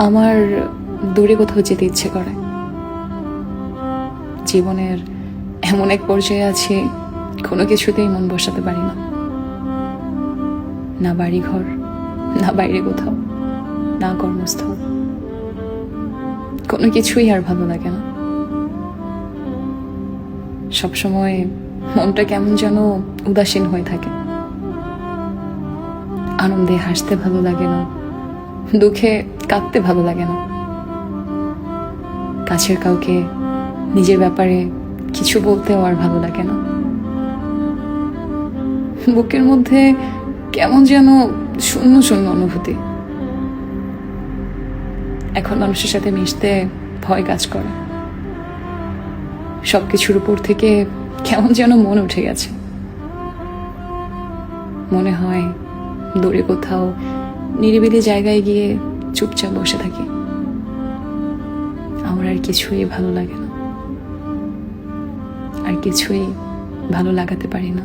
আমার দূরে কোথাও যেতে ইচ্ছে করে। জীবনের এমন এক পর্যায়ে আছি, কোনো কিছুতেই মন বসাতে পারি না। না বাড়ি ঘর, না বাইরে কোথাও, না কর্মস্থল, কোনো কিছুই আর ভালো লাগে না। সবসময় মনটা কেমন যেন উদাসীন হয়ে থাকে। আনন্দে হাসতে ভালো লাগে না, দুঃখে কাঁদতে ভালো লাগে না। কাছের কাউকে নিজের ব্যাপারে কিছু বলতেও আর ভালো লাগে না। বুকের মধ্যে কেমন যেন শূন্য শূন্য অনুভূতি। এখন মানুষের সাথে মিশতে ভয় কাজ করে। সবকিছুর উপর থেকে কেমন যেন মন উঠে গেছে। মনে হয় দূরে কোথাও নিরিবিলি জায়গায় গিয়ে চুপচাপ বসে থাকি। আমার আর কিছুই ভালো লাগে না, আর কিছুই ভালো লাগাতে পারি না।